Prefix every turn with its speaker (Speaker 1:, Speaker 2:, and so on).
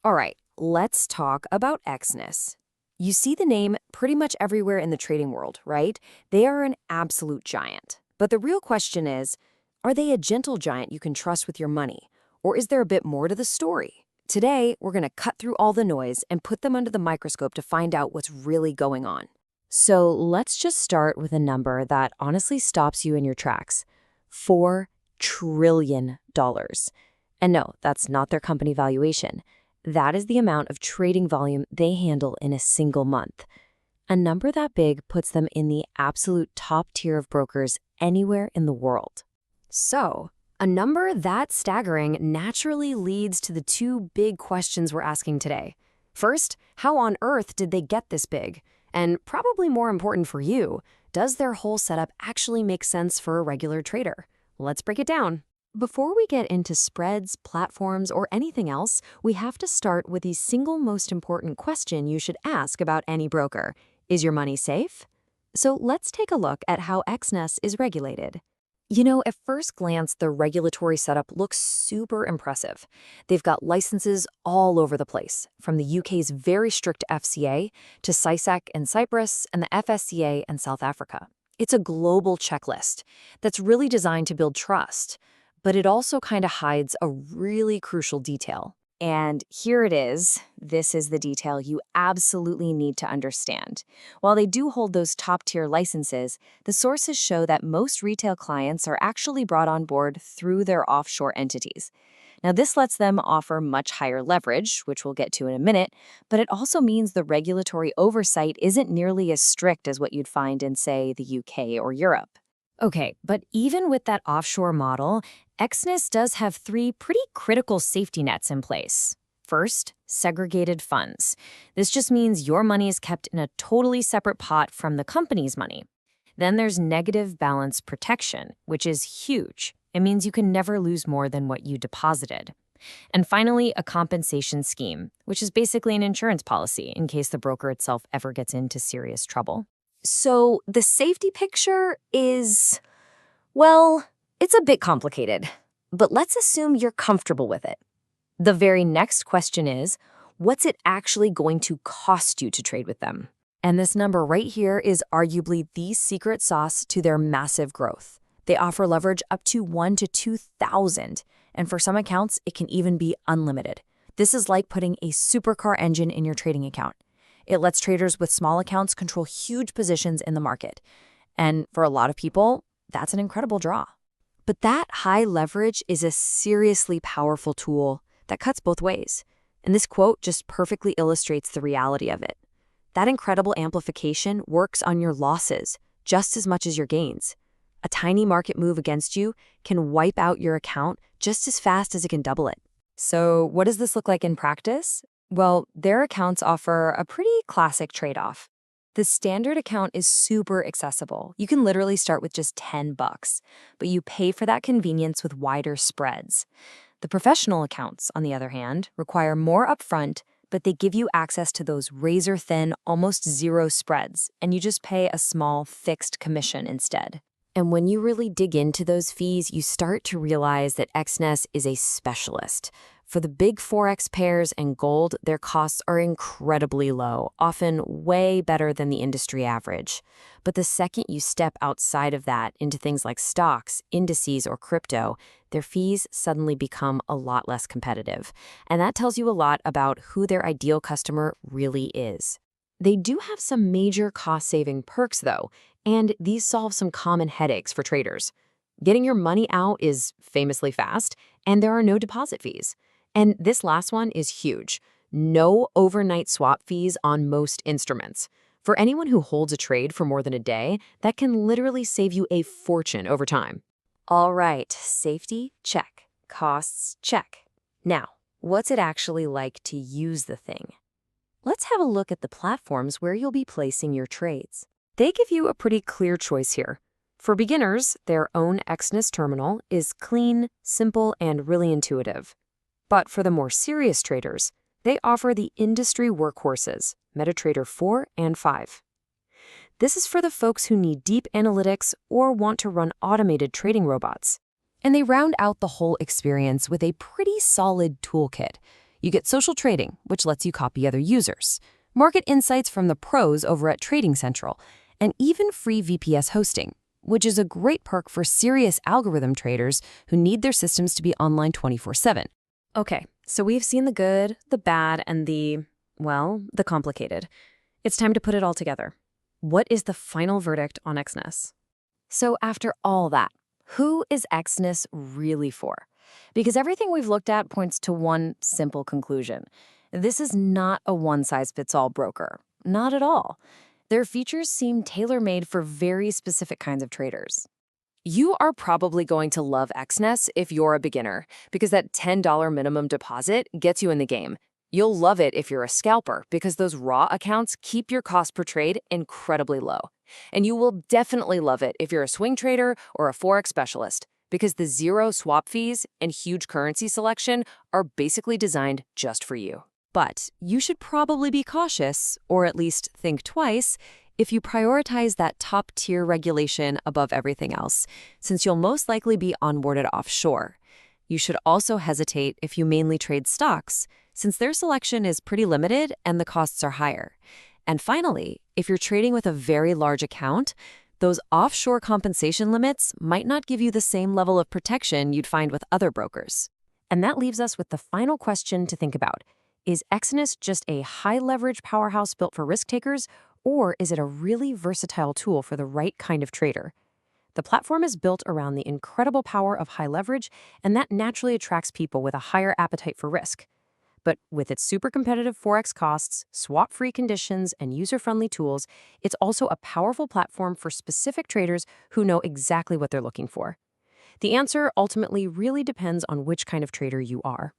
Speaker 1: All right, let's talk about Exness. You see the name pretty much everywhere in the trading world, right? They are an absolute giant. But the real question is, are they a gentle giant you can trust with your money? Or is there a bit more to the story? Today, we're going to cut through all the noise and put them under the microscope to find out what's really going on. So let's just start with a number that honestly stops you in your tracks. $4 trillion. And no, that's not their company valuation. That is the amount of trading volume they handle in a single month. A number that big puts them in the absolute top tier of brokers anywhere in the world. So, a number that staggering naturally leads to the two big questions we're asking today. First, how on earth did they get this big? And probably more important for you, does their whole setup actually make sense for a regular trader? Let's break it down. Before we get into spreads, platforms, or anything else, we have to start with the single most important question you should ask about any broker. Is your money safe? So let's take a look at how Exness is regulated. You know, at first glance, the regulatory setup looks super impressive. They've got licenses all over the place, from the UK's very strict FCA to CISAC in Cyprus and the FSCA in South Africa. It's a global checklist that's really designed to build trust. But it also kind of hides a really crucial detail. And here it is. This is the detail you absolutely need to understand. While they do hold those top-tier licenses, the sources show that most retail clients are actually brought on board through their offshore entities. Now, this lets them offer much higher leverage, which we'll get to in a minute, but it also means the regulatory oversight isn't nearly as strict as what you'd find in, say, the UK or Europe. Okay, but even with that offshore model, Exness does have three pretty critical safety nets in place. First, segregated funds. This just means your money is kept in a totally separate pot from the company's money. Then there's negative balance protection, which is huge. It means you can never lose more than what you deposited. And finally, a compensation scheme, which is basically an insurance policy in case the broker itself ever gets into serious trouble. So the safety picture is, well, it's a bit complicated, but let's assume you're comfortable with it. The very next question is, what's it actually going to cost you to trade with them? And this number right here is arguably the secret sauce to their massive growth. They offer leverage up to 1 to 2,000, and for some accounts, it can even be unlimited. This is like putting a supercar engine in your trading account. It lets traders with small accounts control huge positions in the market. And for a lot of people, that's an incredible draw. But that high leverage is a seriously powerful tool that cuts both ways. And this quote just perfectly illustrates the reality of it. That incredible amplification works on your losses just as much as your gains. A tiny market move against you can wipe out your account just as fast as it can double it. So what does this look like in practice? Well, their accounts offer a pretty classic trade-off. The standard account is super accessible. You can literally start with just $10, but you pay for that convenience with wider spreads. The professional accounts, on the other hand, require more upfront, but they give you access to those razor-thin, almost zero spreads, and you just pay a small, fixed commission instead. And when you really dig into those fees, you start to realize that Exness is a specialist. For the big Forex pairs and gold, their costs are incredibly low, often way better than the industry average. But the second you step outside of that into things like stocks, indices, or crypto, their fees suddenly become a lot less competitive. And that tells you a lot about who their ideal customer really is. They do have some major cost-saving perks, though, and these solve some common headaches for traders. Getting your money out is famously fast, and there are no deposit fees. And this last one is huge. No overnight swap fees on most instruments. For anyone who holds a trade for more than a day, that can literally save you a fortune over time. All right, safety, check. Costs, check. Now, what's it actually like to use the thing? Let's have a look at the platforms where you'll be placing your trades. They give you a pretty clear choice here. For beginners, their own Exness terminal is clean, simple, and really intuitive. But for the more serious traders, they offer the industry workhorses, MetaTrader 4 and 5. This is for the folks who need deep analytics or want to run automated trading robots. And they round out the whole experience with a pretty solid toolkit. You get social trading, which lets you copy other users, market insights from the pros over at Trading Central, and even free VPS hosting, which is a great perk for serious algorithm traders who need their systems to be online 24/7. Okay, so we've seen the good, the bad, and the complicated. It's time to put it all together. What is the final verdict on Exness? So after all that, who is Exness really for? Because everything we've looked at points to one simple conclusion. This is not a one-size-fits-all broker. Not at all. Their features seem tailor-made for very specific kinds of traders. You are probably going to love Exness if you're a beginner, because that $10 minimum deposit gets you in the game. You'll love it if you're a scalper, because those raw accounts keep your cost per trade incredibly low. And you will definitely love it if you're a swing trader or a Forex specialist, because the zero swap fees and huge currency selection are basically designed just for you. But you should probably be cautious, or at least think twice, if you prioritize that top-tier regulation above everything else, since you'll most likely be onboarded offshore. You should also hesitate if you mainly trade stocks, since their selection is pretty limited and the costs are higher. And finally, if you're trading with a very large account, those offshore compensation limits might not give you the same level of protection you'd find with other brokers. And that leaves us with the final question to think about. Is Exness just a high-leverage powerhouse built for risk takers, or is it a really versatile tool for the right kind of trader? The platform is built around the incredible power of high leverage, and that naturally attracts people with a higher appetite for risk. But with its super competitive Forex costs, swap-free conditions, and user-friendly tools, it's also a powerful platform for specific traders who know exactly what they're looking for. The answer ultimately really depends on which kind of trader you are.